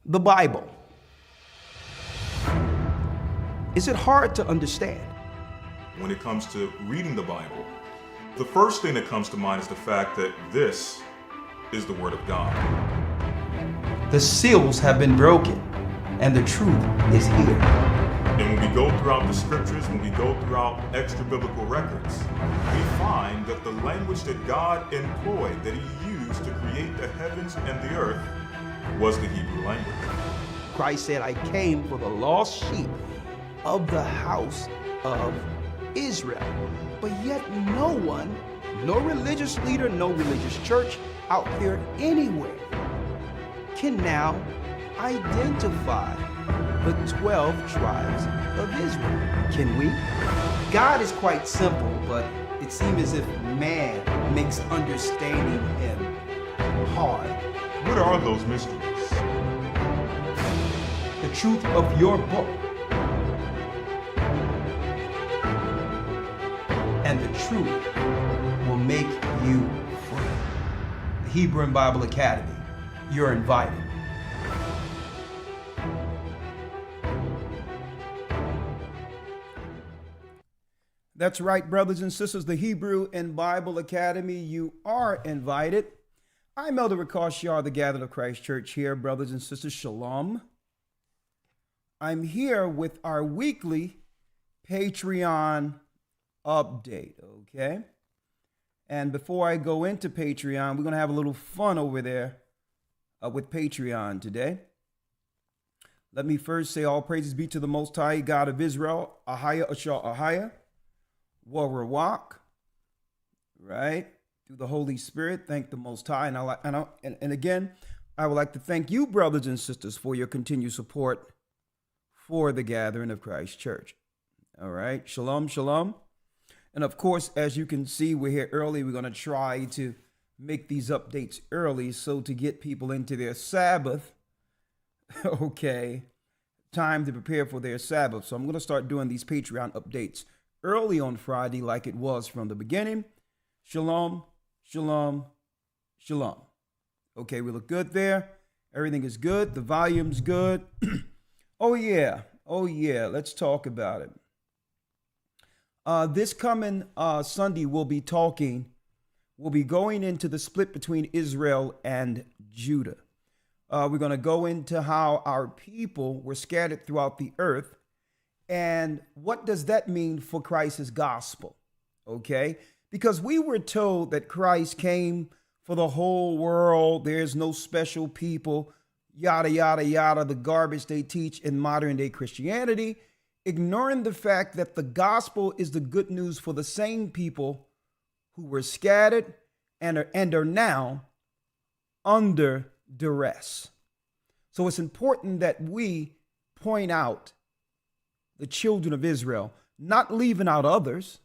The Bible. Is it hard to understand? When it comes to reading the Bible, the first thing that comes to mind is the fact that this is the Word of God. The seals have been broken, and the truth is here. And when we go throughout the scriptures, when we go throughout extra biblical records, we find that the language that God employed, that He used to create the heavens and the earth, was the Hebrew language. Christ said, I came for the lost sheep of the house of Israel. But yet no one, no religious leader, no religious church out there anywhere can now identify the 12 tribes of Israel. Can we? God is quite simple, but it seems as if man makes understanding Him hard. What are those mysteries? The truth of your book and the truth will make you free. The Hebrew and Bible Academy, you're invited. That's right, brothers and sisters, the Hebrew and Bible Academy, you are invited. I'm Elder Rikashar, the Gathered of Christ Church here, brothers and sisters, shalom. I'm here with our weekly Patreon update, okay? And before I go into Patreon, we're going to have a little fun over there with Patreon today. Let me first say all praises be to the Most High God of Israel, Ahaya Ashar Ahaya, Warawak, right? Through the Holy Spirit, thank the Most High. And again, I would like to thank you, brothers and sisters, for your continued support for the Gathering of Christ Church. All right, shalom, shalom. And of course, as you can see, we're here early. We're going to try to make these updates early so to get people into their Sabbath, okay, time to prepare for their Sabbath. So I'm going to start doing these Patreon updates early on Friday like it was from the beginning. Shalom, shalom, shalom. Okay, we look good there. Everything is good. The volume's good. Oh, yeah. Let's talk about it. This coming Sunday, we'll be going into the split between Israel and Judah. We're going to go into how our people were scattered throughout the earth. And what does that mean for Christ's gospel? Okay? Because we were told that Christ came for the whole world. There's no special people, yada, yada, yada, the garbage they teach in modern day Christianity, ignoring the fact that the gospel is the good news for the same people who were scattered and are now under duress. So it's important that we point out the children of Israel, not leaving out others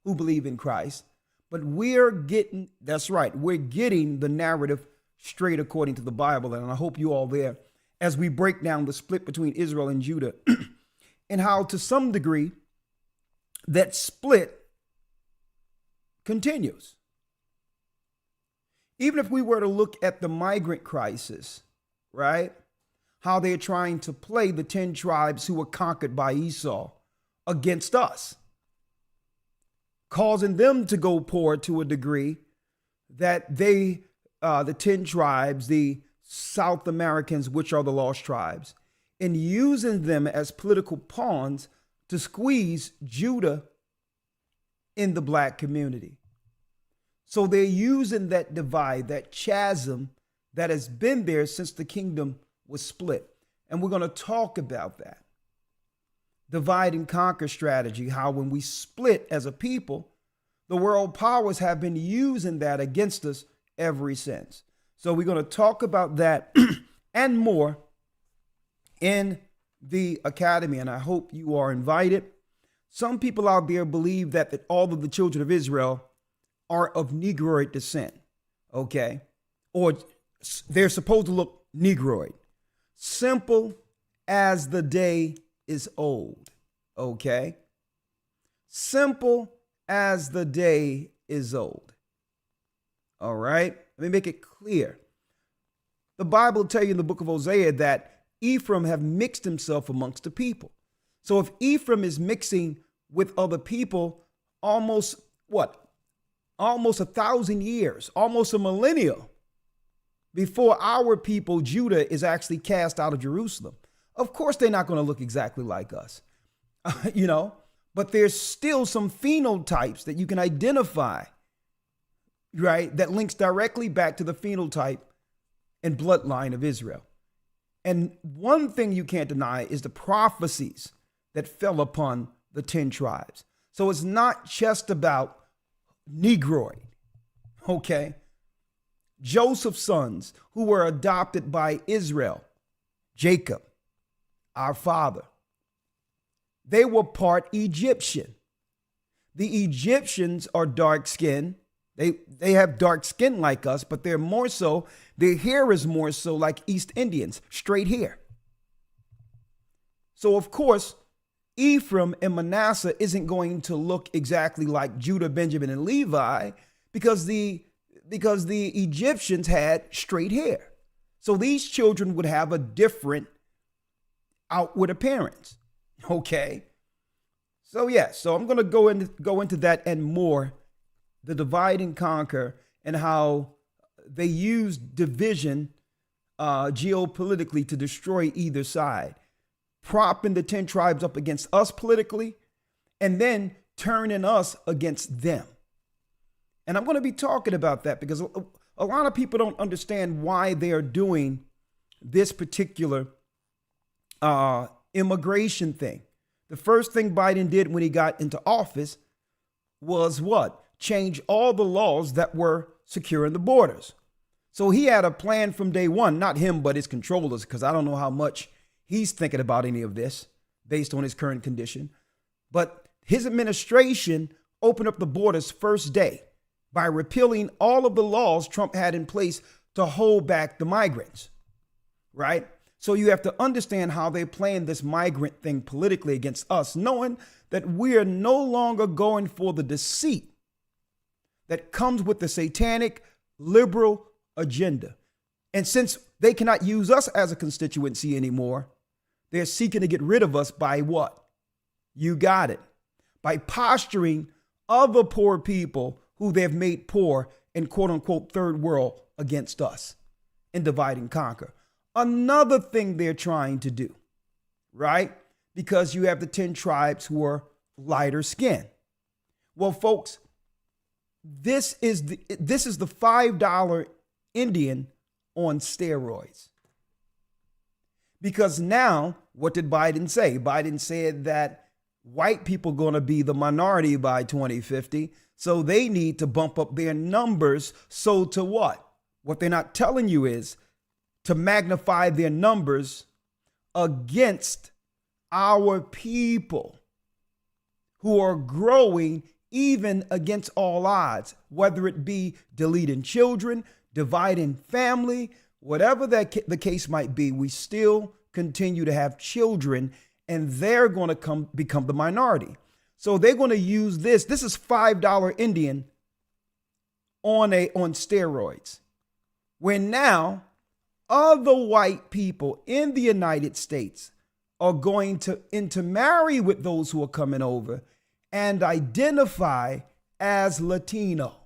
who believe in Christ, but we're getting the narrative straight according to the Bible. And I hope you all there as we break down the split between Israel and Judah and how to some degree that split continues. Even if we were to look at the migrant crisis, right? How they're trying to play the 10 tribes who were conquered by Esau against us, causing them to go poor to a degree that the 10 tribes, the South Americans, which are the lost tribes, and using them as political pawns to squeeze Judah in the black community. So they're using that divide, that chasm that has been there since the kingdom was split. And we're going to talk about that. Divide and conquer strategy, how when we split as a people, the world powers have been using that against us ever since. So we're going to talk about that and more in the academy, and I hope you are invited. Some people out there believe that all of the children of Israel are of Negroid descent, okay? Or they're supposed to look Negroid. Simple as the day is old, okay? Simple as the day is old. All right? Let me make it clear. The Bible tells you in the book of Hosea that Ephraim have mixed himself amongst the people. So if Ephraim is mixing with other people, almost 1,000 years, almost a millennium before our people, Judah, is actually cast out of Jerusalem. Of course, they're not going to look exactly like us, but there's still some phenotypes that you can identify, right? That links directly back to the phenotype and bloodline of Israel. And one thing you can't deny is the prophecies that fell upon the 10 tribes. So it's not just about Negroid, okay? Joseph's sons who were adopted by Israel, Jacob, our father, they were part Egyptian. The Egyptians are dark skinned. They have dark skin like us, but they're more so, their hair is more so like East Indians, straight hair. So of course, Ephraim and Manasseh isn't going to look exactly like Judah, Benjamin, and Levi because the Egyptians had straight hair. So these children would have a different outward appearance. Okay. So so I'm going to go into that and more, the divide and conquer and how they use division geopolitically to destroy either side, propping the 10 tribes up against us politically and then turning us against them. And I'm going to be talking about that because a lot of people don't understand why they are doing this particular immigration thing. The first thing Biden did when he got into office was what? Change all the laws that were securing the borders. So he had a plan from day one, not him, but his controllers, because I don't know how much he's thinking about any of this based on his current condition. But his administration opened up the borders first day by repealing all of the laws Trump had in place to hold back the migrants, right? So you have to understand how they're playing this migrant thing politically against us, knowing that we are no longer going for the deceit that comes with the satanic liberal agenda. And since they cannot use us as a constituency anymore, they're seeking to get rid of us by what? You got it. By posturing other poor people who they've made poor in quote unquote third world against us and divide and conquer. Another thing they're trying to do, right? Because you have the 10 tribes who are lighter skin. Well, folks, this is the $5 Indian on steroids. Because now, what did Biden say? Biden said that white people are going to be the minority by 2050. So they need to bump up their numbers. So to what? What they're not telling you is to magnify their numbers against our people who are growing even against all odds, whether it be deleting children, dividing family, whatever the case might be, we still continue to have children and they're going to become the minority. So they're going to use this. This is $5 Indian on steroids. Where now other white people in the United States are going to intermarry with those who are coming over and identify as Latino.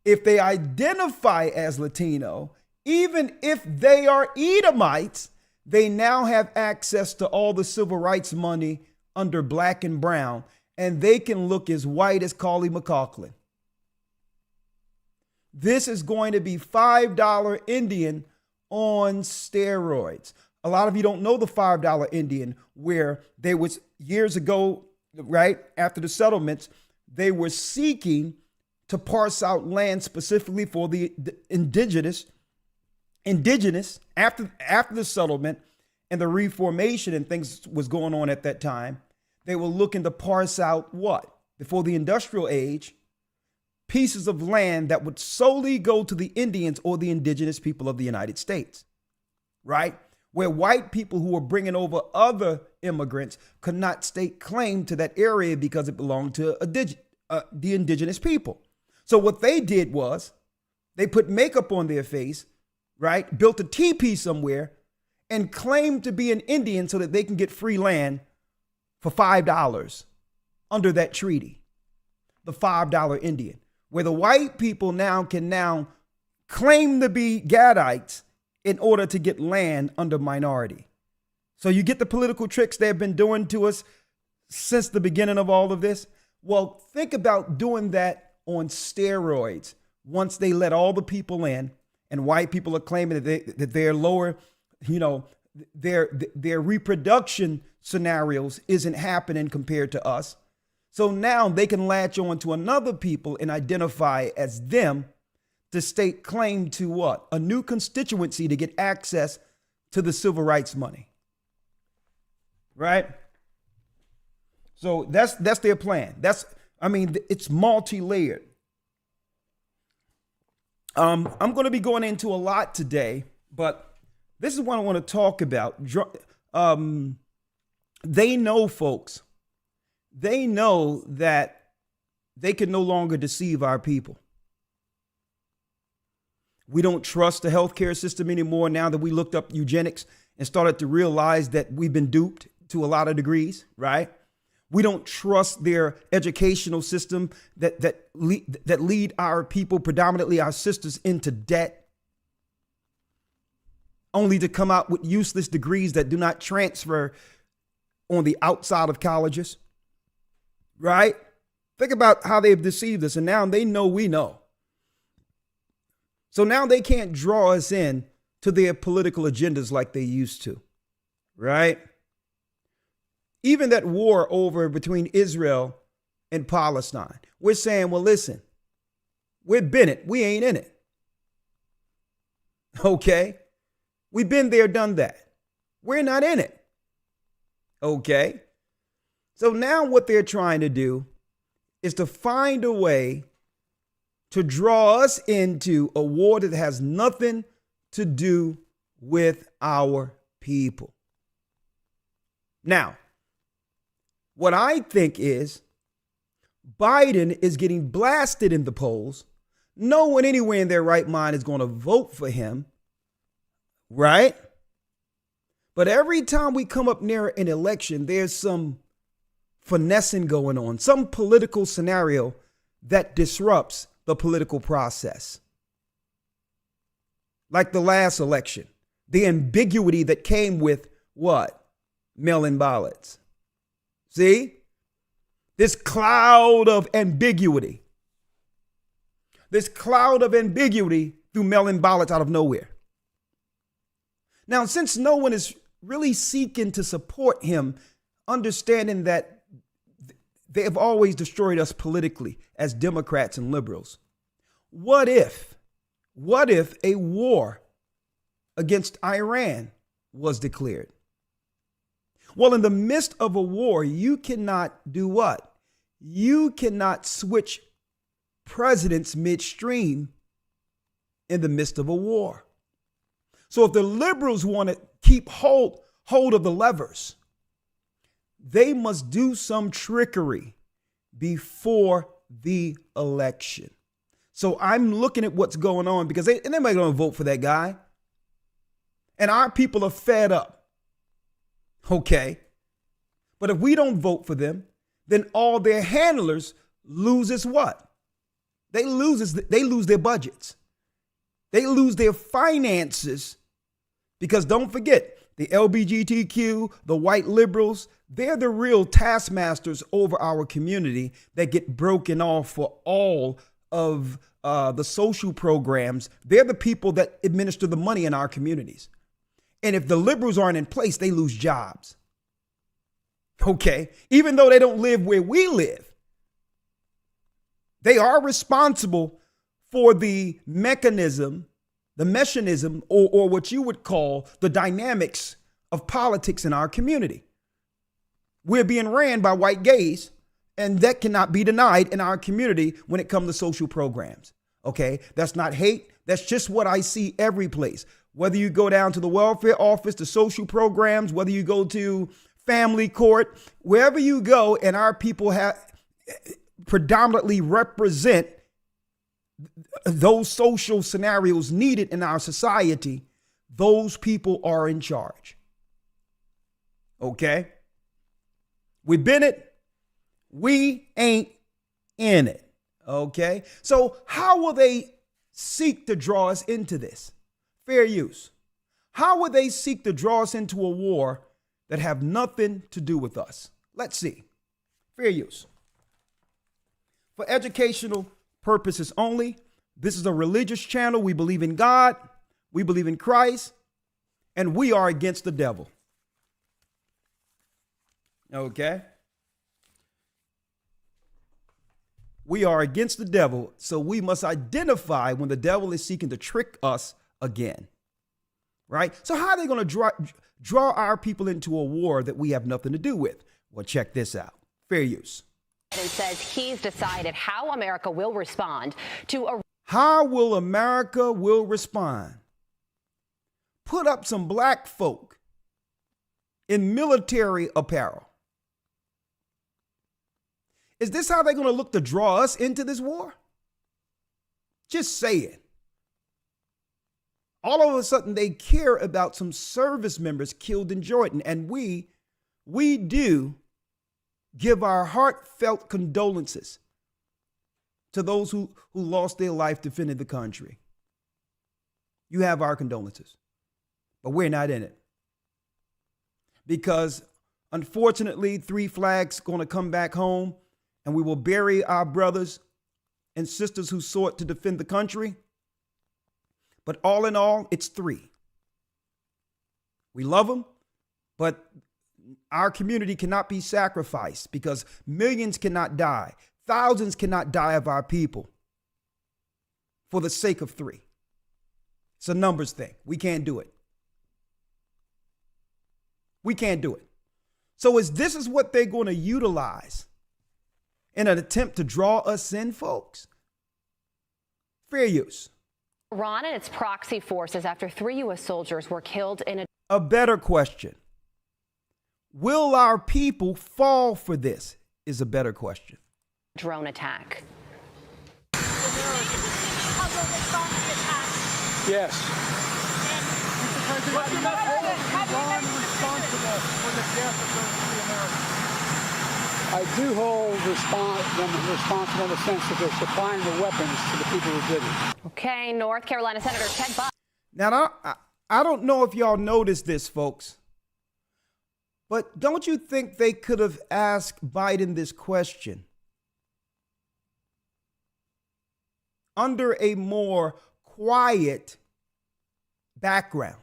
If they identify as Latino, even if they are Edomites, they now have access to all the civil rights money under black and brown, and they can look as white as Carly McLaughlin. This is going to be $5 Indian on steroids. A lot of you don't know the $5 Indian, where there was years ago, right after the settlements, they were seeking to parse out land specifically for the indigenous after the settlement and the reformation and things was going on at that time. They were looking to parse out what? Before the industrial age, pieces of land that would solely go to the Indians or the indigenous people of the United States, right? Where white people who were bringing over other immigrants could not stake claim to that area because it belonged to the indigenous people. So what they did was they put makeup on their face, right, built a teepee somewhere and claimed to be an Indian so that they can get free land for $5 under that treaty, the $5 Indian, where the white people can claim to be Gadites in order to get land under minority. So you get the political tricks they've been doing to us since the beginning of all of this. Well, think about doing that on steroids once they let all the people in, and white people are claiming that they're lower, their reproduction scenarios isn't happening compared to us. So now they can latch on to another people and identify as them to stake claim to what? A new constituency to get access to the civil rights money. Right? So that's their plan. It's multi-layered. I'm going to be going into a lot today, but this is what I want to talk about. They know, folks. They know that they can no longer deceive our people. We don't trust the healthcare system anymore now that we looked up eugenics and started to realize that we've been duped to a lot of degrees, right? We don't trust their educational system that lead our people, predominantly our sisters, into debt, only to come out with useless degrees that do not transfer on the outside of colleges, right? Think about how they've deceived us, and now they know we know. So now they can't draw us in to their political agendas like they used to, right? Even that war over between Israel and Palestine, we're saying, well, listen, we're Bennett, we ain't in it. Okay? We've been there, done that. We're not in it. Okay? So now what they're trying to do is to find a way to draw us into a war that has nothing to do with our people. Now, what I think is Biden is getting blasted in the polls. No one anywhere in their right mind is going to vote for him, right? But every time we come up near an election, there's some finessing going on, some political scenario that disrupts the political process. Like the last election, the ambiguity that came with what? Mail-in ballots. See? This cloud of ambiguity. This cloud of ambiguity through mail-in ballots out of nowhere. Now, since no one is really seeking to support him, understanding that they have always destroyed us politically as Democrats and liberals, what if a war against Iran was declared? Well, in the midst of a war, you cannot do what? You cannot switch presidents midstream in the midst of a war. So if the liberals want to keep hold of the levers, they must do some trickery before the election. So I'm looking at what's going on because they're not going to vote for that guy. And our people are fed up. Okay. But if we don't vote for them, then all their handlers loses what? They lose their budgets. They lose their finances because don't forget, the LGBTQ, the white liberals, they're the real taskmasters over our community that get broken off for all of the social programs. They're the people that administer the money in our communities. And if the liberals aren't in place, they lose jobs. Okay. Even though they don't live where we live, they are responsible for the mechanism, or what you would call the dynamics of politics in our community. We're being ran by white gays, and that cannot be denied in our community when it comes to social programs. Okay. That's not hate. That's just what I see every place. Whether you go down to the welfare office, the social programs, whether you go to family court, wherever you go, and our people have predominantly represent those social scenarios needed in our society, those people are in charge. Okay? We've been it. We ain't in it. Okay? So how will they seek to draw us into this? Fair use. How will they seek to draw us into a war that have nothing to do with us? Let's see. Fair use. For educational purposes only, this is a religious channel. We believe in God, we believe in Christ, and we are against the devil. Okay? We are against the devil, so we must identify when the devil is seeking to trick us again. Right? So how are they going to draw our people into a war that we have nothing to do with? Well, check this out. Fair use. And says he's decided how America will respond to a... How will America will respond? Put up some black folk in military apparel. Is this how they're going to look to draw us into this war? Just say it. All of a sudden, they care about some service members killed in Jordan. And we do give our heartfelt condolences to those who lost their life defending the country. You have our condolences, but we're not in it. Because unfortunately, Three Flags going to come back home and we will bury our brothers and sisters who sought to defend the country. But all in all, it's three. We love them, but our community cannot be sacrificed because millions cannot die. Thousands cannot die of our people for the sake of three. It's a numbers thing. We can't do it. We can't do it. So this is what they're going to utilize in an attempt to draw us in, folks? Fair use. Iran and its proxy forces after 3 U.S. soldiers were killed in a better question. Will our people fall for this is a better question. Drone attack. Yes. Mr. President, Iran responsible for the death of those 3 Americans? I do hold them responsible in the sense that they're supplying the weapons to the people who did it. Okay, North Carolina Senator Ted Buck. Now, I don't know if y'all noticed this, folks, but don't you think they could have asked Biden this question under a more quiet background?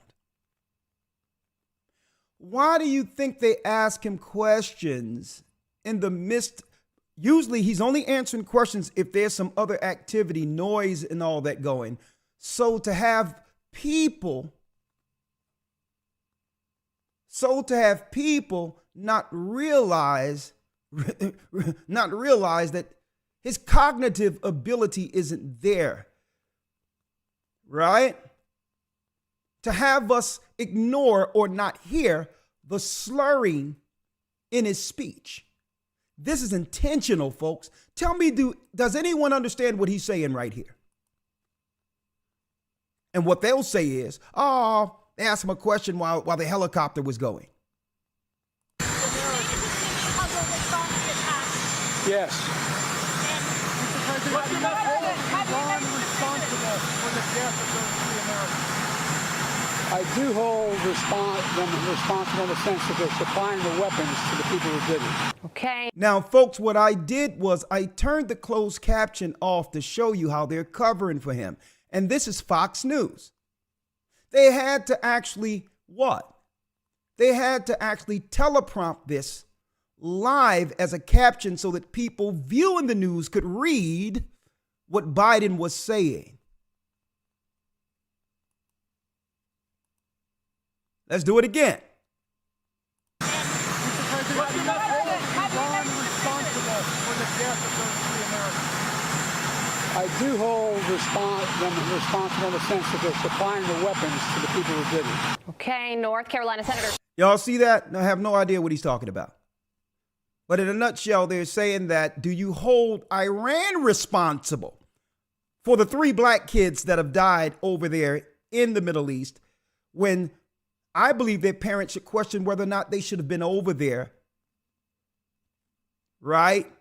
Why do you think they ask him questions in the midst? Usually he's only answering questions if there's some other activity, noise and all that going. So to have people not realize that his cognitive ability isn't there, right? To have us ignore or not hear the slurring in his speech. This is intentional, folks. Tell me, does anyone understand what he's saying right here? And what they'll say is, oh, they asked him a question while the helicopter was going. Yes. Mr. President, Iran responsible for the death of those 3 Americans? I do hold them responsible in the sense that they're supplying the weapons to the people who did it. Okay. Now, folks, what I did was I turned the closed caption off to show you how they're covering for him. And this is Fox News. They had to actually what? They had to actually teleprompt this live as a caption so that people viewing the news could read what Biden was saying. Let's do it again. Mr. President, Iran responsible for the death of those 3 Americans? I do hold them responsible in the sense that they're supplying the weapons to the people who did it. Okay, North Carolina Senator. Y'all see that? I have no idea what he's talking about. But in a nutshell, they're saying that, do you hold Iran responsible for the 3 black kids that have died over there in the Middle East, when I believe their parents should question whether or not they should have been over there, right?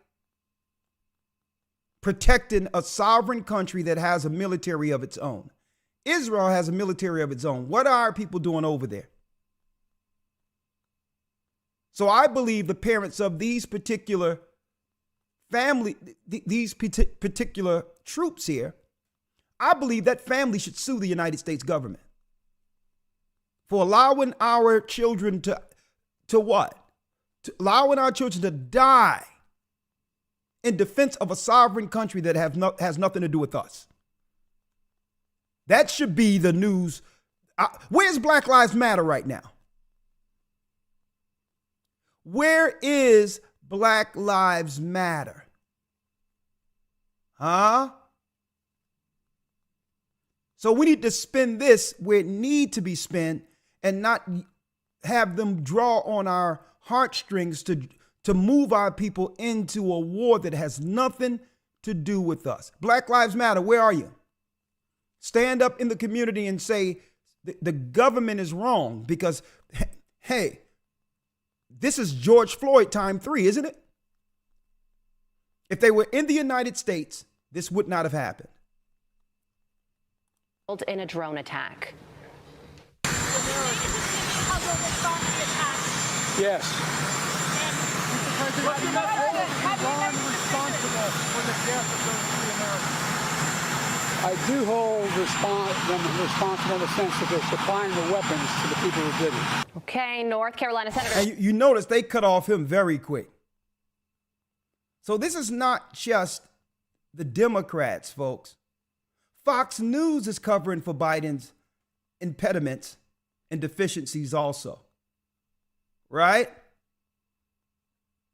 Protecting a sovereign country that has a military of its own. Israel has a military of its own. What are our people doing over there? So I believe the parents of these particular these particular troops here, I believe that family should sue the United States government for allowing our children to what? To allowing our children to die in defense of a sovereign country that has nothing to do with us. That should be the news. Where's Black Lives Matter right now? Where is Black Lives Matter? Huh? So we need to spend this where it needs to be spent and not have them draw on our heartstrings to move our people into a war that has nothing to do with us. Black Lives Matter, where are you? Stand up in the community and say the government is wrong because, hey, this is George Floyd time 3, isn't it? If they were in the United States, this would not have happened. In a drone attack. Yes. Mr. President, have you Iran responsible for the death of those 3 Americans? I do hold them responsible in the sense that they're supplying the weapons to the people who did it. Okay, North Carolina Senator. And you notice they cut off him very quick. So this is not just the Democrats, folks. Fox News is covering for Biden's impediments and deficiencies also. Right?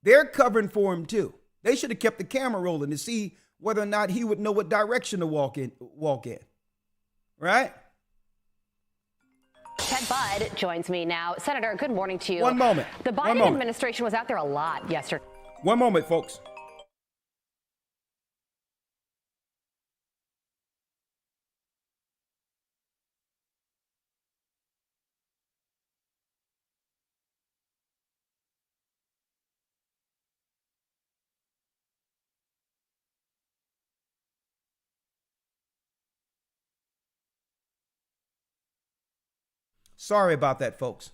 They're covering for him too. They should have kept the camera rolling to see whether or not he would know what direction to walk in. Right? Ted Budd joins me now. Senator, good morning to you. One moment. The Biden administration was out there a lot yesterday. One moment, folks. Sorry about that, folks.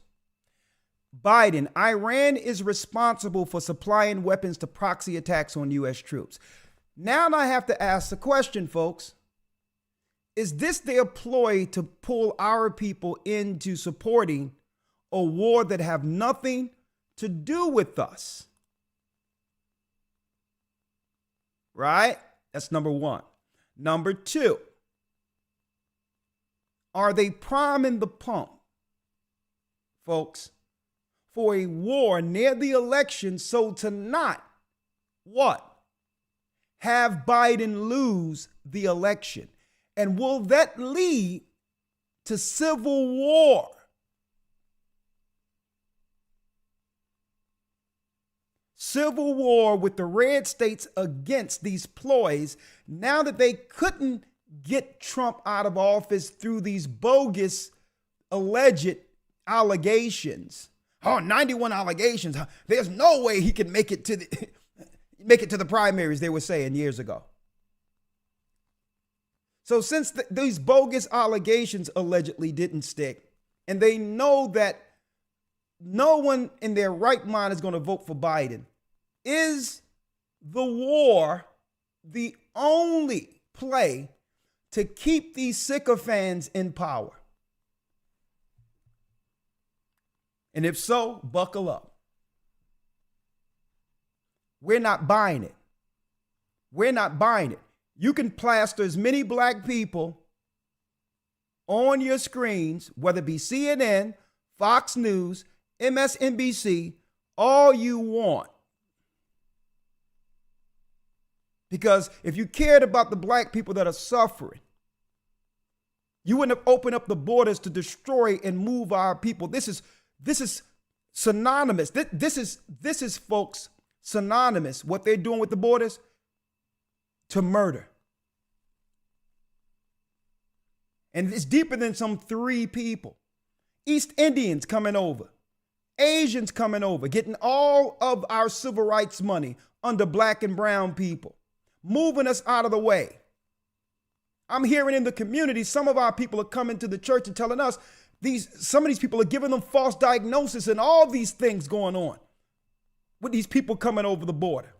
Biden, Iran is responsible for supplying weapons to proxy attacks on U.S. troops. Now I have to ask the question, folks. Is this their ploy to pull our people into supporting a war that have nothing to do with us? Right? That's number one. Number two, are they priming the pump, folks, for a war near the election so to not, what? Have Biden lose the election? And will that lead to civil war? Civil war with the red states against these ploys now that they couldn't get Trump out of office through these bogus alleged allegations. Oh, 91 allegations. There's no way he can make it to the primaries, they were saying years ago. So since these bogus allegations allegedly didn't stick, and they know that no one in their right mind is going to vote for Biden, is the war the only play to keep these sycophants in power? And if so, buckle up. We're not buying it. We're not buying it. You can plaster as many black people on your screens, whether it be CNN, Fox News, MSNBC, all you want. Because if you cared about the black people that are suffering, you wouldn't have opened up the borders to destroy and move our people. This is synonymous. This is, folks, synonymous. What they're doing with the borders, to murder. And it's deeper than some 3 people. East Indians coming over, Asians coming over, getting all of our civil rights money under black and brown people, moving us out of the way. I'm hearing in the community, some of our people are coming to the church and telling us some of these people are giving them false diagnosis and all these things going on with these people coming over the border,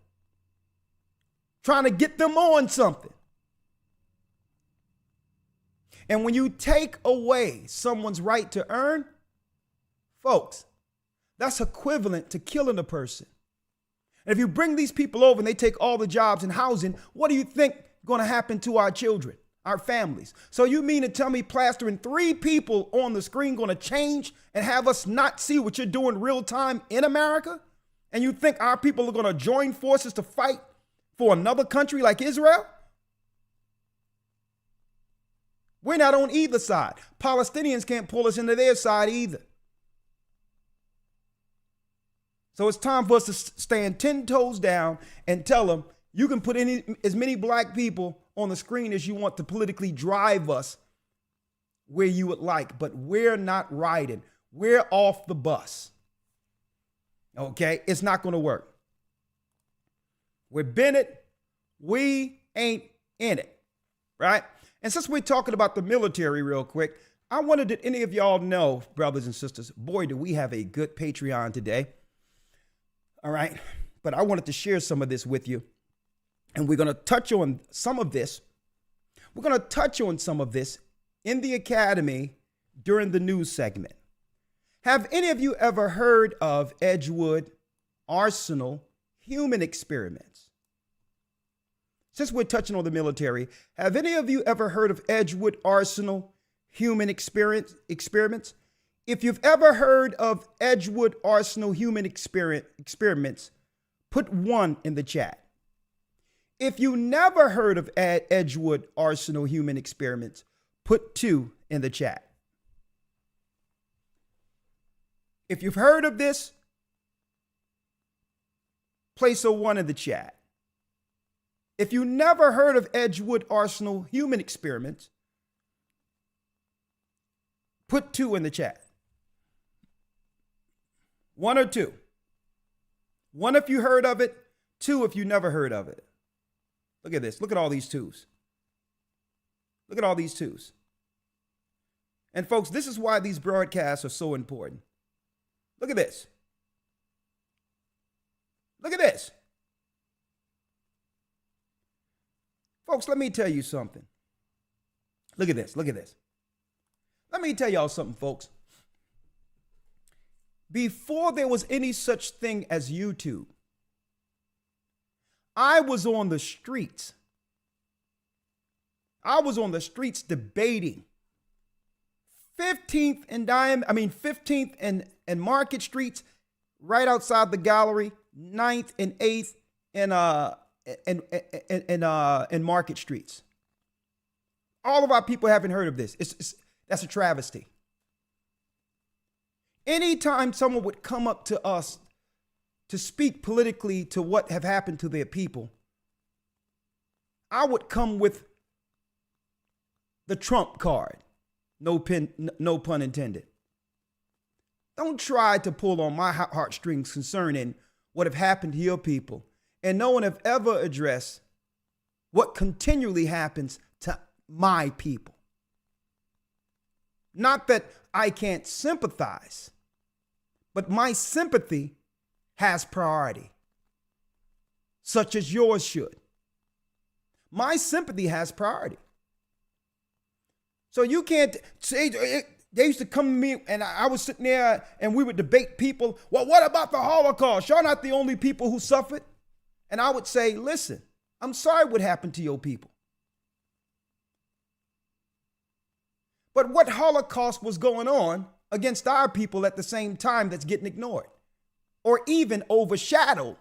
trying to get them on something. And when you take away someone's right to earn, folks, that's equivalent to killing a person. And if you bring these people over and they take all the jobs and housing, what do you think is going to happen to our children, our families? So you mean to tell me plastering 3 people on the screen going to change and have us not see what you're doing real time in America? And you think our people are going to join forces to fight for another country like Israel? We're not on either side. Palestinians can't pull us into their side either. So it's time for us to stand 10 toes down and tell them you can put as many black people on the screen as you want to politically drive us where you would like, but we're not riding. We're off the bus. Okay? It's not going to work. With Bennett, we ain't in it, right? And since we're talking about the military real quick, I wondered, did any of y'all know, brothers and sisters, boy, do we have a good Patreon today. All right. But I wanted to share some of this with you. And we're going to touch on some of this. We're going to touch on some of this in the academy during the news segment. Have any of you ever heard of Edgewood Arsenal human experiments? Since we're touching on the military, have any of you ever heard of Edgewood Arsenal human experiments? If you've ever heard of Edgewood Arsenal human experiments, put 1 in the chat. If you never heard of Edgewood Arsenal human experiments, put 2 in the chat. If you've heard of this, place a 1 in the chat. If you never heard of Edgewood Arsenal human experiments, put 2 in the chat. 1 or 2. 1 if you heard of it, 2 if you never heard of it. Look at this. Look at all these 2s. Look at all these 2s. And folks, this is why these broadcasts are so important. Look at this. Look at this. Folks, let me tell you something. Look at this. Look at this. Let me tell y'all something, folks. Before there was any such thing as YouTube, I was on the streets. I was on the streets debating 15th and Market Streets, right outside the gallery, 9th and 8th and Market Streets. All of our people haven't heard of this. That's a travesty. Anytime someone would come up to us to speak politically to what have happened to their people, I would come with the Trump card. No pun intended. Don't try to pull on my heartstrings concerning what have happened to your people. And no one have ever addressed what continually happens to my people. Not that I can't sympathize, but my sympathy has priority, such as yours should. My sympathy has priority. So you can't say, they used to come to me and I was sitting there and we would debate people. Well, what about the Holocaust? You're not the only people who suffered. And I would say, listen, I'm sorry what happened to your people. But what Holocaust was going on against our people at the same time that's getting ignored or even overshadowed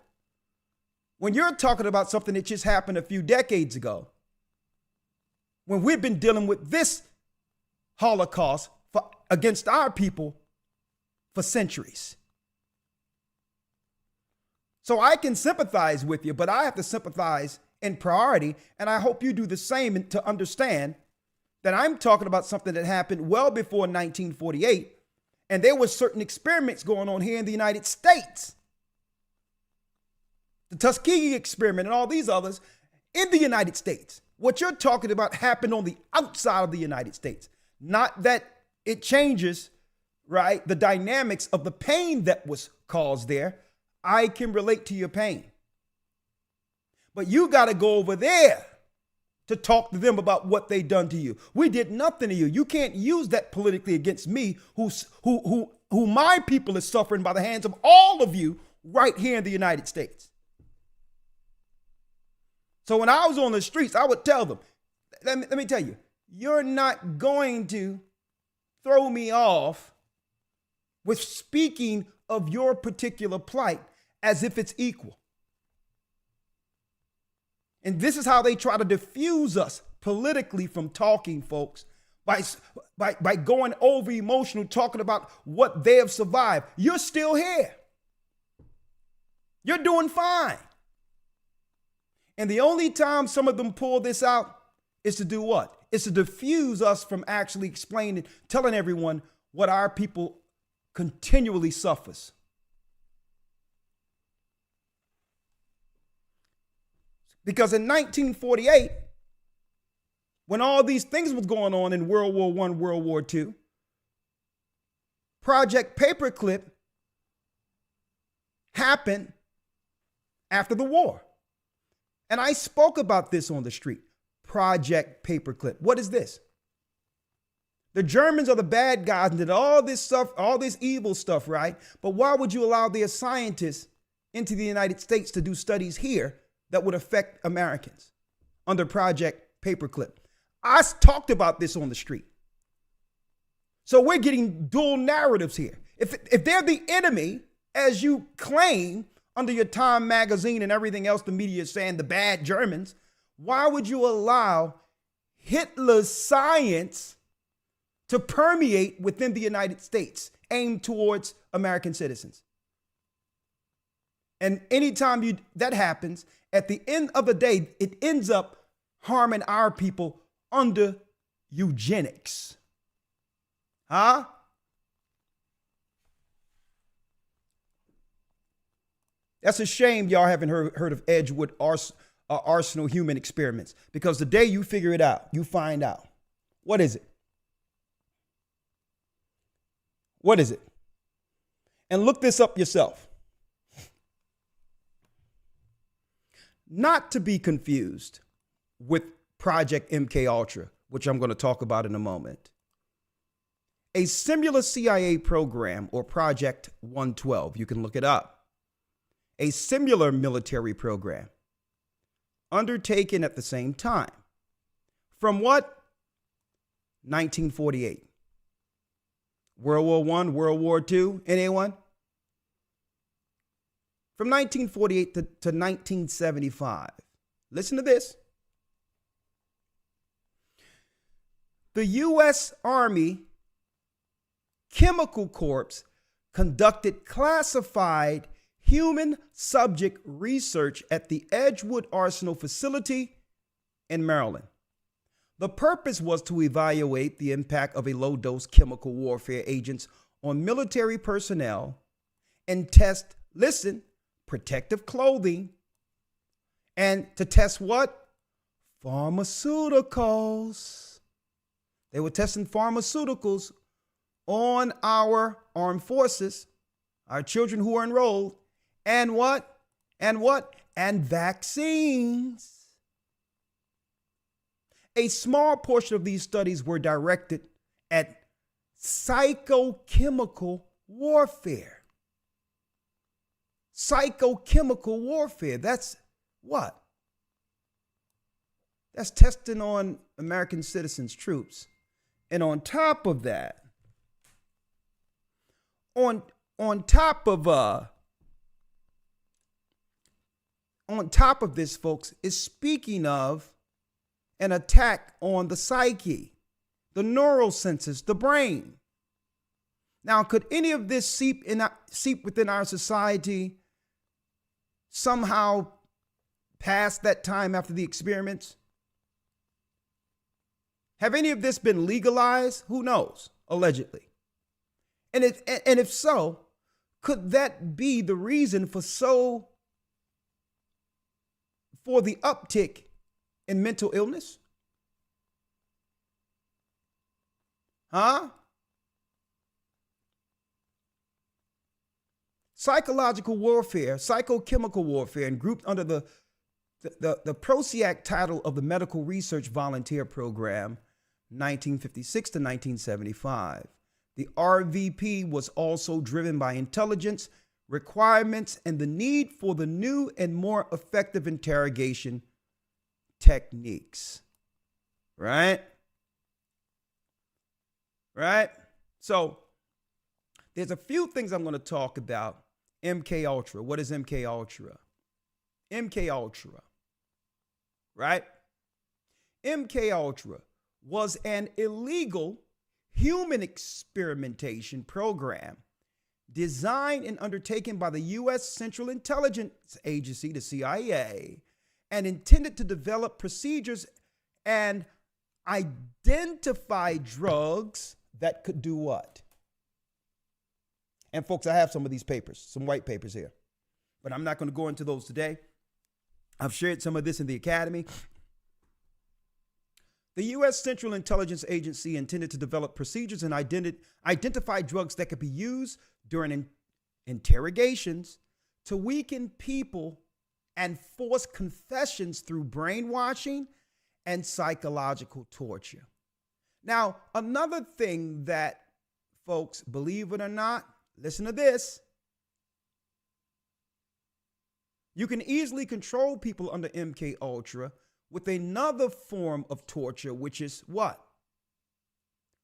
when you're talking about something that just happened a few decades ago, when we've been dealing with this Holocaust against our people for centuries. So I can sympathize with you, but I have to sympathize in priority, and I hope you do the same to understand that I'm talking about something that happened well before 1948. And there were certain experiments going on here in the United States. The Tuskegee experiment and all these others in the United States. What you're talking about happened on the outside of the United States. Not that it changes, right, the dynamics of the pain that was caused there. I can relate to your pain. But you got to go over there to talk to them about what they done to you. We did nothing to you. You can't use that politically against me, who my people is suffering by the hands of all of you right here in the United States. So when I was on the streets, I would tell them, let me tell you, you're not going to throw me off with speaking of your particular plight as if it's equal. And this is how they try to diffuse us politically from talking, folks, by going over emotional, talking about what they have survived. You're still here. You're doing fine. And the only time some of them pull this out is to do what? It's to diffuse us from actually explaining, telling everyone what our people continually suffers. Because in 1948, when all these things was going on in World War I, World War II, Project Paperclip happened after the war. And I spoke about this on the street. Project Paperclip. What is this? The Germans are the bad guys and did all this stuff, all this evil stuff, right? But why would you allow their scientists into the United States to do studies here that would affect Americans under Project Paperclip? I talked about this on the street. So we're getting dual narratives here. If they're the enemy, as you claim under your Time magazine and everything else the media is saying, the bad Germans, why would you allow Hitler's science to permeate within the United States, aimed towards American citizens? And anytime that happens, at the end of the day, it ends up harming our people under eugenics. Huh? That's a shame y'all haven't heard of Edgewood Arsenal human experiments, because the day you figure it out, you find out. What is it? What is it? And look this up yourself. Not to be confused with Project MK Ultra, which I'm going to talk about in a moment. A similar CIA program, or Project 112, you can look it up. A similar military program undertaken at the same time. From what? 1948. World War I, World War II, anyone? From 1948 to 1975. Listen to this. The U.S. Army Chemical Corps conducted classified human subject research at the Edgewood Arsenal facility in Maryland. The purpose was to evaluate the impact of a low-dose chemical warfare agents on military personnel and test, listen, protective clothing, and to test what? Pharmaceuticals. They were testing pharmaceuticals on our armed forces, our children who are enrolled, and what? And what? And vaccines. A small portion of these studies were directed at psychochemical warfare. Psychochemical warfare. That's what? That's testing on American citizens, troops. And on top of that, on top of this, folks, is speaking of an attack on the psyche, the neural senses, the brain. Now, could any of this seep within our society somehow past that time after the experiments? Have any of this been legalized? Who knows? Allegedly. And if so, could that be the reason for the uptick in mental illness? Huh? Psychological warfare, psychochemical warfare, and grouped under the PROSIAC title of the Medical Research Volunteer Program, 1956 to 1975. The RVP was also driven by intelligence, requirements, and the need for the new and more effective interrogation techniques. Right? Right? So there's a few things I'm going to talk about. MK Ultra. What is MK Ultra? MK Ultra. Right? MK Ultra was an illegal human experimentation program designed and undertaken by the U.S. Central Intelligence Agency, the CIA, and intended to develop procedures and identify drugs that could do what? And folks, I have some of these papers, some white papers here, but I'm not going to go into those today. I've shared some of this in the academy. The U.S. Central Intelligence Agency intended to develop procedures and identify drugs that could be used during interrogations to weaken people and force confessions through brainwashing and psychological torture. Now, another thing that, folks, believe it or not, listen to this. You can easily control people under MK Ultra with another form of torture, which is what?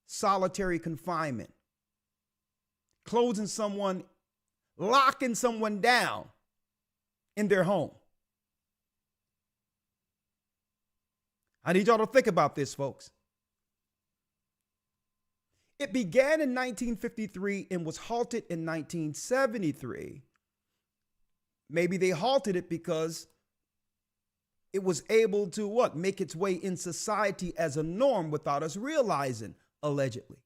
Solitary confinement. Closing someone, locking someone down in their home. I need y'all to think about this, folks. It began in 1953 and was halted in 1973. Maybe they halted it because it was able to what? Make its way in society as a norm without us realizing, allegedly.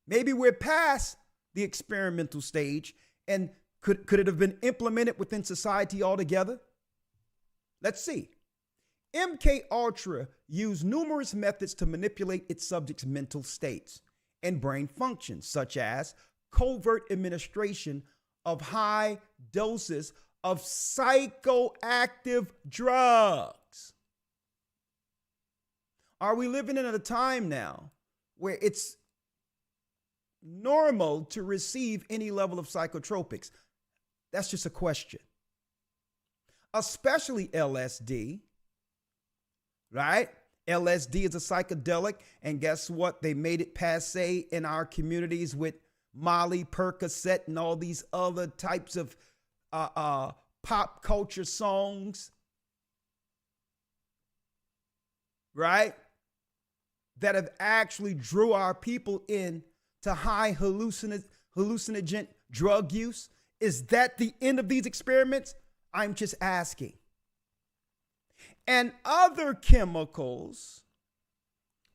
Maybe we're past the experimental stage, and could it have been implemented within society altogether? Let's see. MK Ultra used numerous methods to manipulate its subjects' mental states and brain functions, such as covert administration of high doses of psychoactive drugs. Are we living in a time now where it's normal to receive any level of psychotropics? That's just a question. Especially LSD, right? LSD is a psychedelic, and guess what? They made it passé in our communities with Molly, Percocet, and all these other types of pop culture songs, right? That have actually drew our people in to high hallucinogen drug use. Is that the end of these experiments? I'm just asking. And other chemicals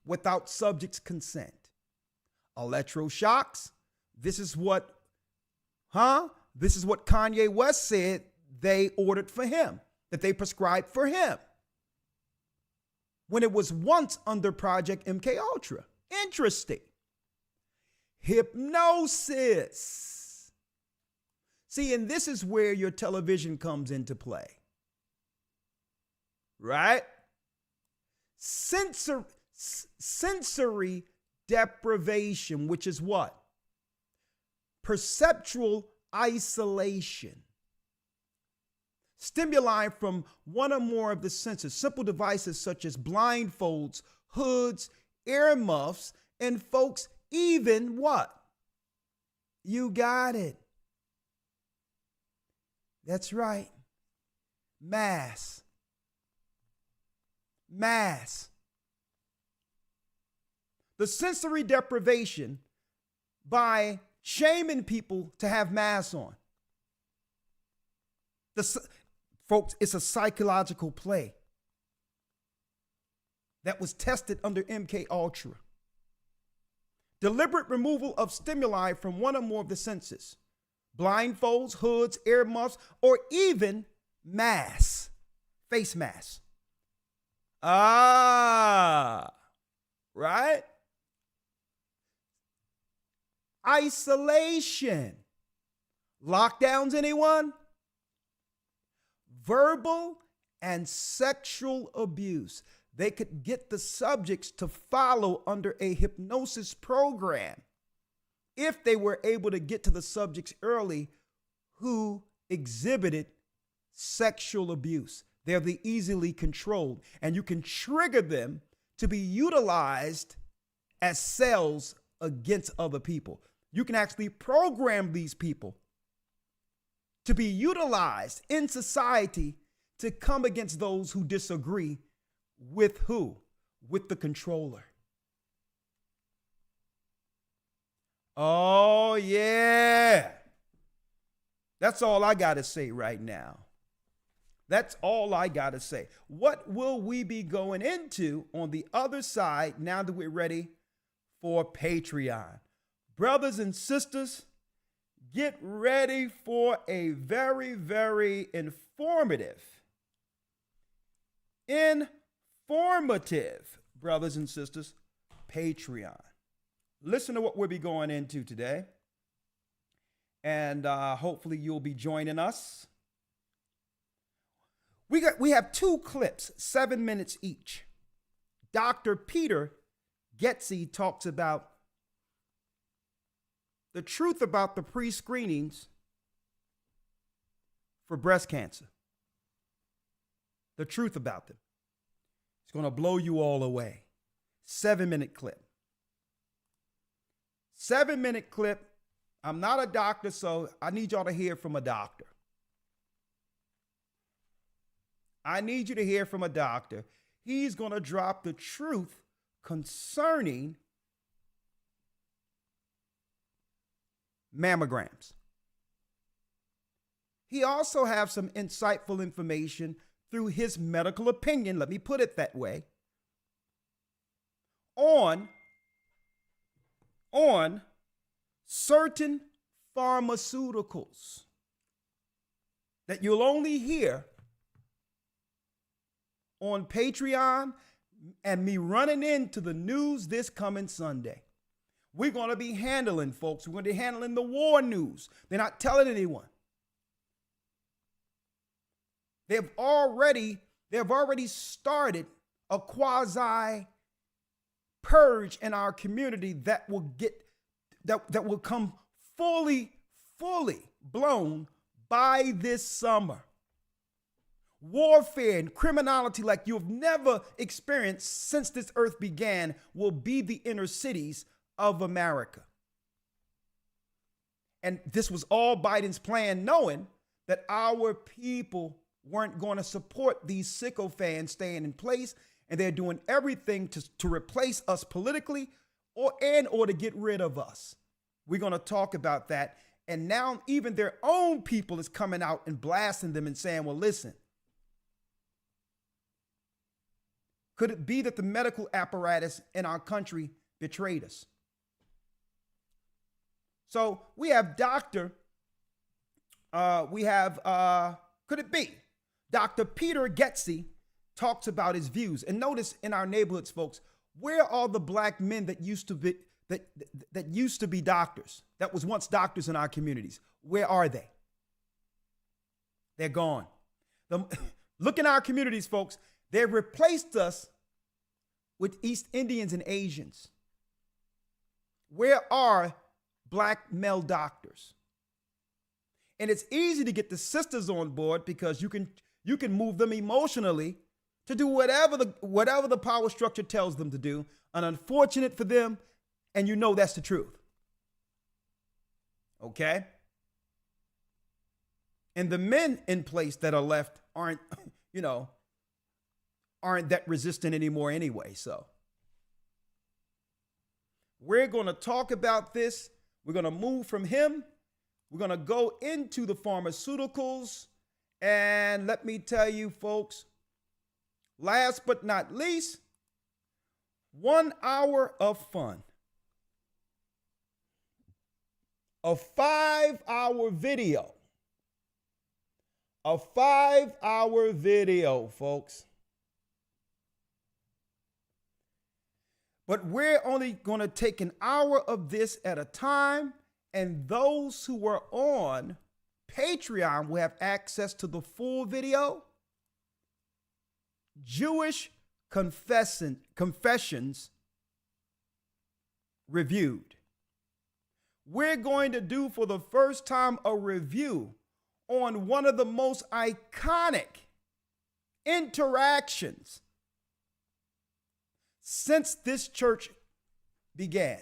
without subject's consent. Electroshocks. This is what Kanye West said they ordered for him, that they prescribed for him, when it was once under Project MK Ultra. Interesting. Hypnosis. See, and this is where your television comes into play. Right? Sensory deprivation, which is what? Perceptual isolation. Stimuli from one or more of the senses. Simple devices such as blindfolds, hoods, earmuffs, and folks, even what? You got it. That's right. Mass. The sensory deprivation by shaming people to have masks on. Folks, it's a psychological play. that was tested under MK Ultra. Deliberate removal of stimuli from one or more of the senses. Blindfolds, hoods, earmuffs, or even masks, face masks. Ah, right? Isolation. Lockdowns, anyone? Verbal and sexual abuse. They could get the subjects to follow under a hypnosis program if they were able to get to the subjects early who exhibited sexual abuse. They're the easily controlled, and you can trigger them to be utilized as cells against other people. You can actually program these people to be utilized in society to come against those who disagree with who? With the controller. Oh, yeah. That's all I got to say right now. That's all I got to say. What will we be going into on the other side now that we're ready for Patreon? Brothers and sisters, get ready for a very, very informative, brothers and sisters, Patreon. Listen to what we'll be going into today. And hopefully you'll be joining us. We have 2 clips, 7 minutes each. Dr. Peter Getsy talks about the truth about the pre-screenings for breast cancer. The truth about them. It's going to blow you all away. 7-minute clip. 7-minute clip. I'm not a doctor, so I need y'all to hear from a doctor. I need you to hear from a doctor. He's going to drop the truth concerning mammograms. He also has some insightful information through his medical opinion, let me put it that way, on certain pharmaceuticals that you'll only hear on Patreon and me running into the news this coming Sunday. We're going to be handling, folks. We're going to be handling the war news. They're not telling anyone. They've already started a quasi purge in our community that will come fully blown by this summer. Warfare and criminality like you've never experienced since this earth began will be the inner cities of America. And this was all Biden's plan, knowing that our people weren't going to support these sycophants staying in place, and they're doing everything to replace us politically or to get rid of us. We're going to talk about that. And now even their own people is coming out and blasting them and saying, well, listen, could it be that the medical apparatus in our country betrayed us? So we have could it be? Dr. Peter Getsy talks about his views. And notice in our neighborhoods, folks, where are the black men that used to be doctors, that was once doctors in our communities? Where are they? They're gone. Look in our communities, folks. They've replaced us with East Indians and Asians. Where are black male doctors? And it's easy to get the sisters on board because you can move them emotionally to do whatever the power structure tells them to do. And unfortunate for them, and you know that's the truth. Okay? And the men in place that are left aren't that resistant anymore anyway. So we're going to talk about this. We're going to move from him. We're going to go into the pharmaceuticals. And let me tell you, folks, last but not least, 1 hour of fun. A 5-hour video. A 5-hour video, folks. But we're only going to take an hour of this at a time, and those who are on Patreon will have access to the full video. Jewish confessions reviewed. We're going to do for the first time a review on one of the most iconic interactions since this church began.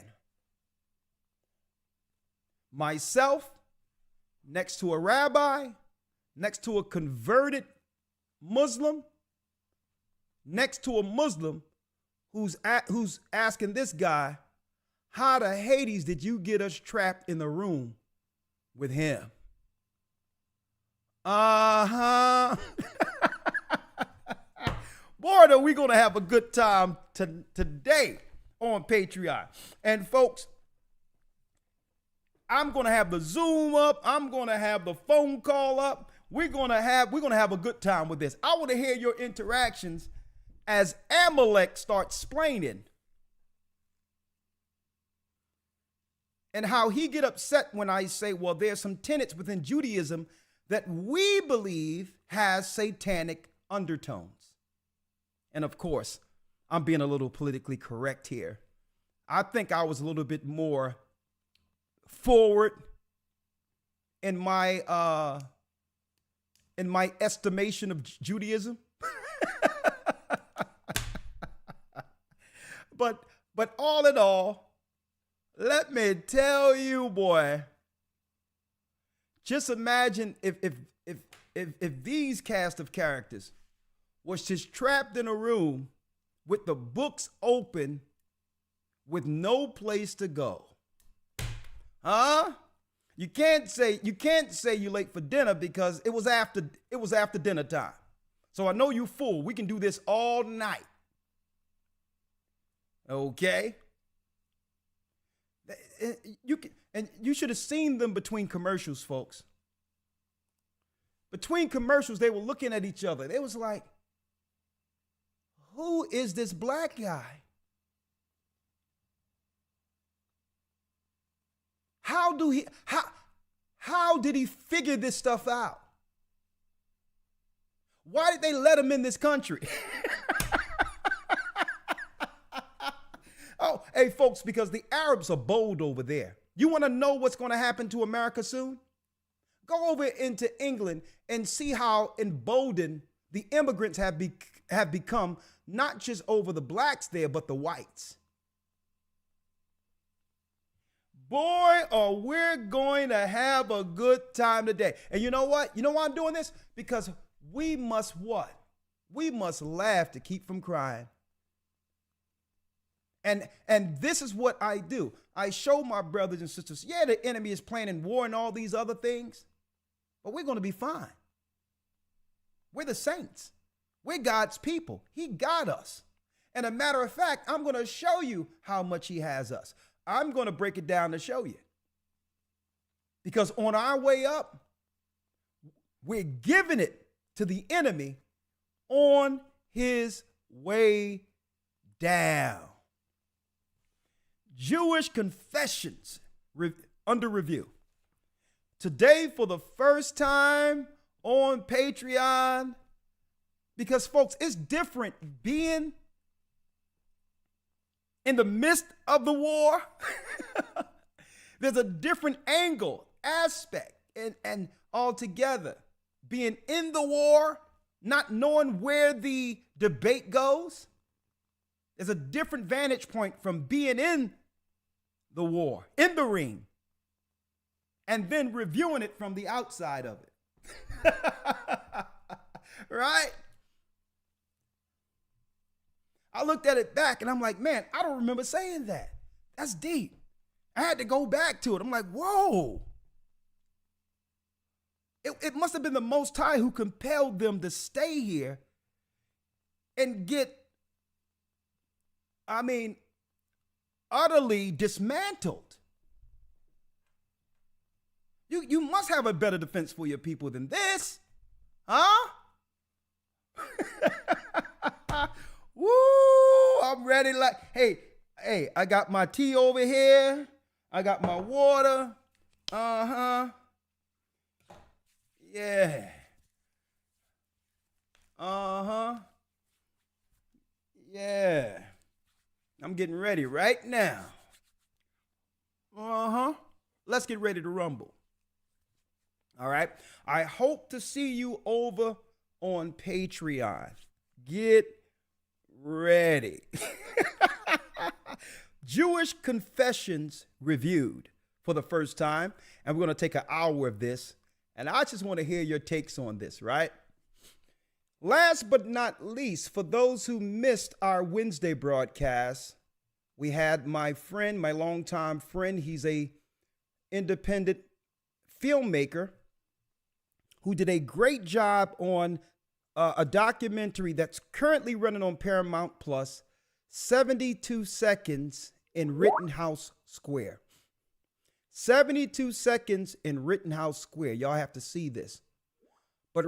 Myself, next to a rabbi, next to a converted Muslim, next to a Muslim who's asking this guy, how the Hades did you get us trapped in the room with him? Uh-huh. Boy, are we going to have a good time today on Patreon. And folks, I'm going to have the Zoom up. I'm going to have the phone call up. We're going to have a good time with this. I want to hear your interactions as Amalek starts explaining and how he get upset when I say, well, there's some tenets within Judaism that we believe has satanic undertones. And of course, I'm being a little politically correct here. I think I was a little bit more forward in my estimation of Judaism. But all in all, let me tell you, boy, just imagine if these cast of characters was just trapped in a room with the books open with no place to go. Huh? You can't say you're late for dinner because it was after dinner time. So I know you full. We can do this all night. Okay? You should have seen them between commercials, folks. Between commercials, they were looking at each other. They was like, who is this black guy? How did he figure this stuff out? Why did they let him in this country? Oh, hey, folks, because the Arabs are bold over there. You want to know what's going to happen to America soon? Go over into England and see how emboldened the immigrants have become, not just over the blacks there, but the whites. Boy, are we going to have a good time today. And you know what? You know why I'm doing this? Because we must what? We must laugh to keep from crying. And this is what I do. I show my brothers and sisters, yeah, the enemy is planning war and all these other things, but we're going to be fine. We're the saints. We're God's people. He got us. And a matter of fact, I'm going to show you how much he has us. I'm going to break it down to show you. Because on our way up, we're giving it to the enemy on his way down. Jewish confessions under review. Today, for the first time on Patreon, because folks, it's different being in the midst of the war. There's a different angle, aspect, and altogether being in the war, not knowing where the debate goes. There's a different vantage point from being in the war, in the ring, and then reviewing it from the outside of it. Right? I looked at it back and I'm like, man, I don't remember saying that. That's deep. I had to go back to it. I'm like, whoa. It must have been the Most High who compelled them to stay here and get I mean, utterly dismantled. You must have a better defense for your people than this, huh? Woo! I'm ready. Like, hey, I got my tea over here. I got my water. Uh-huh. Yeah. Uh-huh. Yeah. I'm getting ready right now. Uh-huh. Let's get ready to rumble. All right. I hope to see you over on Patreon. Get ready. Jewish Confessions reviewed for the first time. And we're going to take an hour of this. And I just want to hear your takes on this, right? Last but not least, for those who missed our Wednesday broadcast, we had my friend, my longtime friend. He's a independent filmmaker who did a great job on a documentary that's currently running on Paramount Plus, 72 Seconds in Rittenhouse Square. 72 Seconds in Rittenhouse Square. Y'all have to see this. But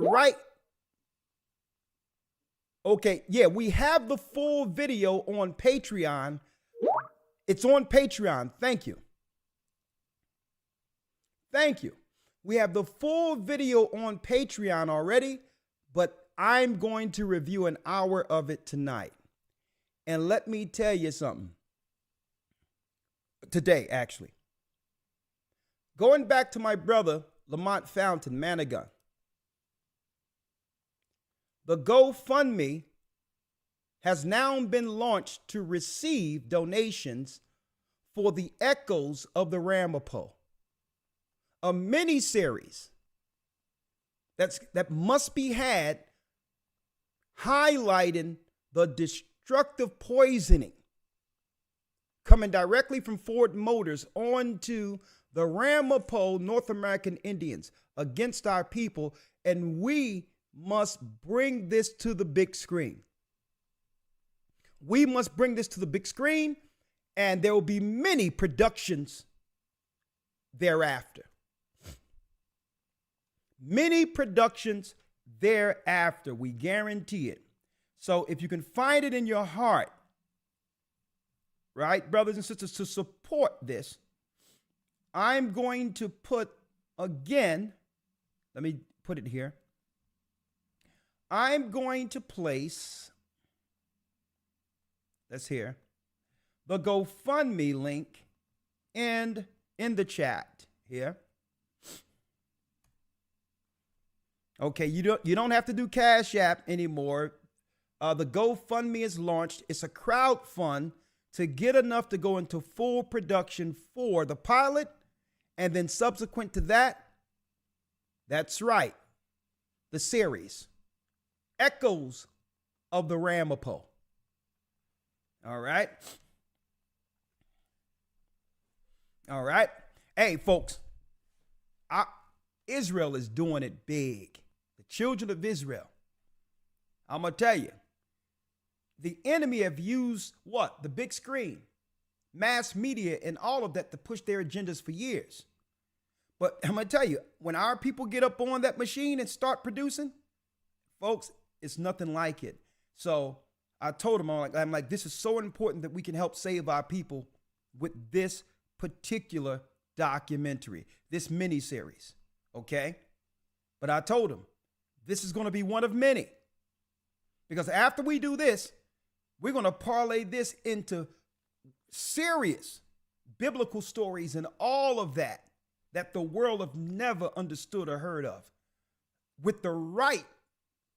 okay, yeah, we have the full video on Patreon. It's on Patreon. Thank you. Thank you. We have the full video on Patreon already, but I'm going to review an hour of it tonight. And let me tell you something. Today, actually. Going back to my brother, Lamont Fountain, Manigun. The GoFundMe has now been launched to receive donations for the Echoes of the Ramapo, a mini-series that must be had highlighting the destructive poisoning coming directly from Ford Motors onto the Ramapo North American Indians against our people, and we must bring this to the big screen. We must bring this to the big screen, and there will be many productions thereafter. Many productions thereafter. We guarantee it. So if you can find it in your heart, right, brothers and sisters, to support this, I'm going to put, again, let me put it here. I'm going to place, that's here, the GoFundMe link and in the chat here. Okay, you don't have to do Cash App anymore. The GoFundMe is launched. It's a crowd fund to get enough to go into full production for the pilot, and then subsequent to that, that's right, the series, Echoes of the Ramapo. All right. All right. Hey, folks, Israel is doing it big. The children of Israel. I'm going to tell you, the enemy have used what? The big screen, mass media, and all of that to push their agendas for years. But I'm going to tell you, when our people get up on that machine and start producing, folks, it's nothing like it. So I told them, I'm like, this is so important that we can help save our people with this particular documentary, this miniseries, okay? But I told them, this is going to be one of many. Because after we do this, we're going to parlay this into serious biblical stories and all of that the world have never understood or heard of, with the right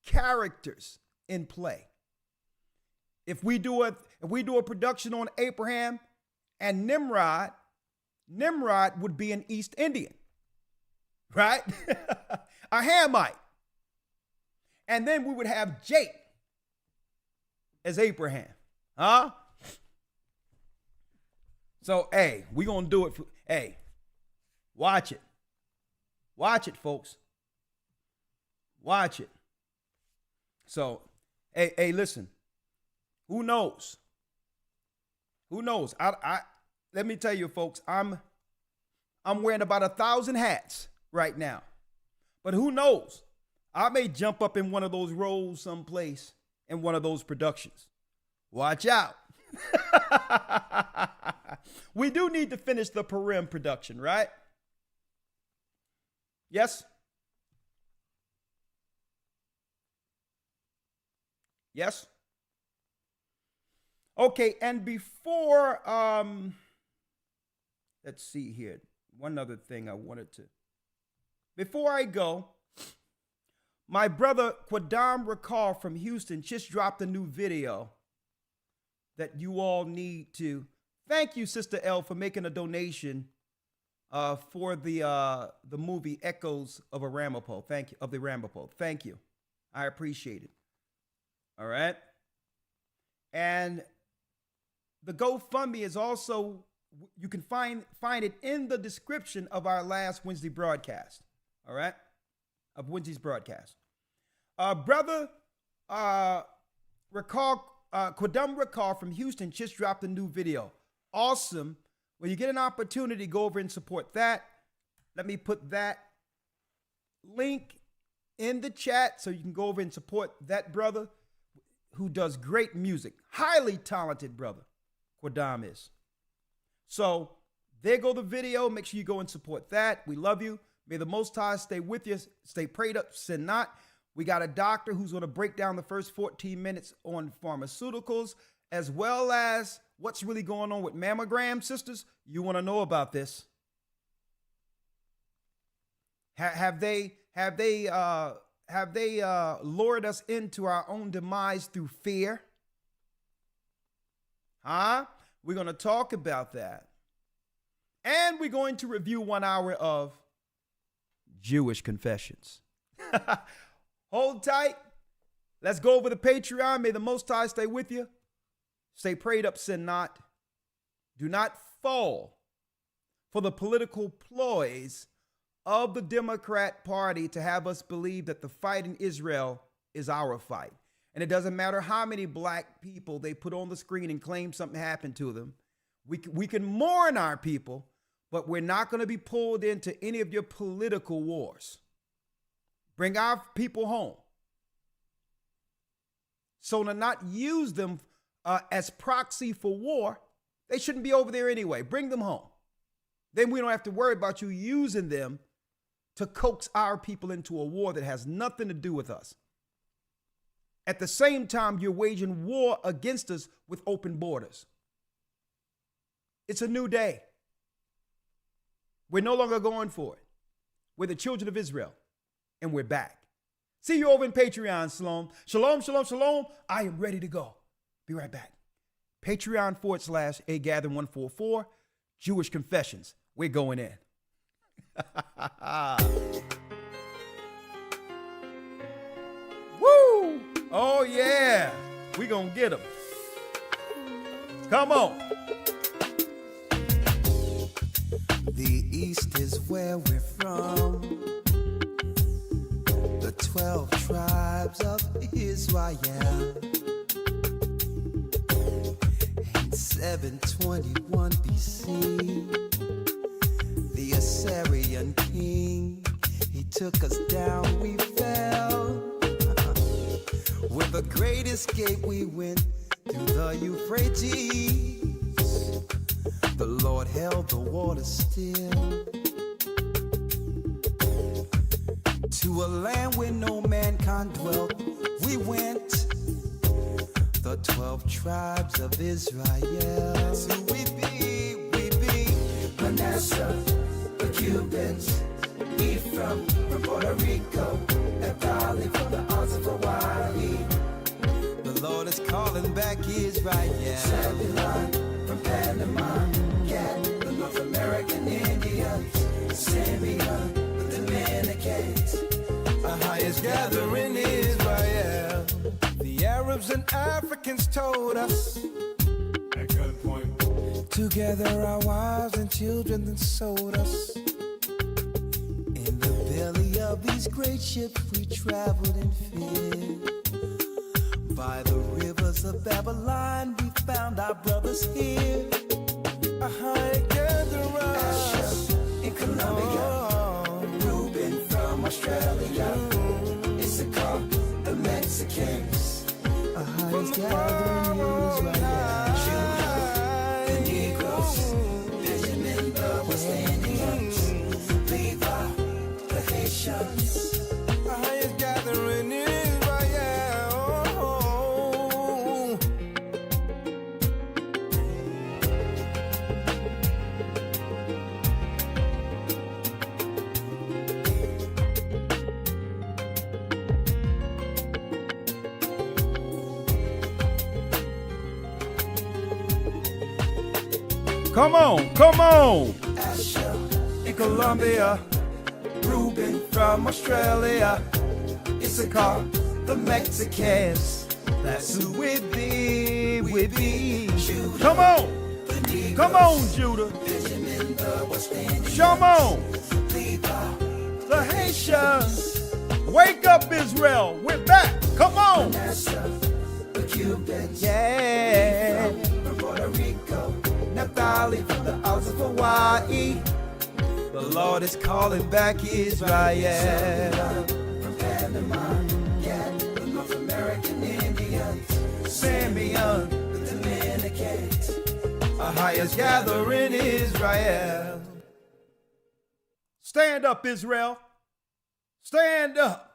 characters in play. If we do a production on Abraham and Nimrod would be an East Indian, right? A Hamite. And then we would have Jake as Abraham. Huh? So, hey, we're going to do it. Hey, watch it. Watch it, folks. Watch it. So, hey, listen. Who knows? Who knows? Let me tell you, folks, I'm wearing about 1,000 hats right now. But who knows? I may jump up in one of those roles someplace in one of those productions. Watch out. We do need to finish the Purim production, right? Yes? Yes? Okay, and before, let's see here. One other thing I wanted to, before I go, my brother Quadam Rakar from Houston just dropped a new video that you all need to. Thank you, Sister L, for making a donation for the movie Echoes of a Ramapo. Thank you, of the Ramapo. Thank you. I appreciate it. All right. And the GoFundMe is also, you can find it in the description of our last Wednesday broadcast. All right. Of Wednesday's broadcast. Brother Quadam Rakar from Houston just dropped a new video. Awesome. When you get an opportunity, go over and support that. Let me put that link in the chat so you can go over and support that brother who does great music. Highly talented brother, Quadam is. So there go the video. Make sure you go and support that. We love you. May the Most High stay with you. Stay prayed up, sin not. We got a doctor who's going to break down the first 14 minutes on pharmaceuticals, as well as what's really going on with mammogram, sisters. You want to know about this. Have they lured us into our own demise through fear? Huh? We're going to talk about that. And we're going to review 1 hour of Jewish confessions. Hold tight. Let's go over the Patreon. May the Most High stay with you. Stay prayed up, sin not. Do not fall for the political ploys of the Democrat Party to have us believe that the fight in Israel is our fight. And it doesn't matter how many black people they put on the screen and claim something happened to them. We can mourn our people, but we're not going to be pulled into any of your political wars. Bring our people home. So to not use them as proxy for war, they shouldn't be over there anyway. Bring them home. Then we don't have to worry about you using them to coax our people into a war that has nothing to do with us. At the same time, you're waging war against us with open borders. It's a new day. We're no longer going for it. We're the children of Israel, and we're back. See you over in Patreon, Shalom. Shalom, shalom, shalom. I am ready to go. Be right back. Patreon.com/AGathering144, Jewish Confessions. We're going in. Woo! Oh, yeah. We're going to get them. Come on. The East is where we're from. The 12 tribes of Israel. In 721 BC, the Assyrian king, he took us down, we fell. With a great escape, we went through the Euphrates. The Lord held the water still. To a land where no mankind dwelt, we went. The 12 tribes of Israel. That's who we be, Manasseh, the Cubans, Ephraim from Puerto Rico, Naphtali from the Isles of Hawaii. The Lord is calling back Israel. Zebulun from Panama, Gad, the North American Indians, Simeon, the Dominicans. Our highest gathering Israel. The Arabs and Africans told us. At gunpoint. Together our wives and children then sold us. In the belly of these great ships we traveled in fear. By the rivers of Babylon we found our brothers here. Asher in Colombia, Reuben from Australia, Issachar, the Mexicans, Ohio's gathering Israel, Judah, the Negroes, Benjamin, the West Indians, Levi, the Haitians, Ohio's gathering Israel. Come on, come on. Asher in Colombia, Reuben from Australia, Issachar, the Mexicans. That's who we be, we be. Judah, Come on. the Negroes, Come on, Judah. Benjamin, the West Indians, Come on. Levi, The Haitians. Wake up, Israel. We're back. Come on. Manasseh, the Cubans, Yeah. from Puerto Rico, Naphtali from the Isles of Hawaii. The Lord is calling back Israel. From Panama, yeah, the North American Indians, Simeon. the Dominicans, A highest gathering Israel. Stand up, Israel. Stand up.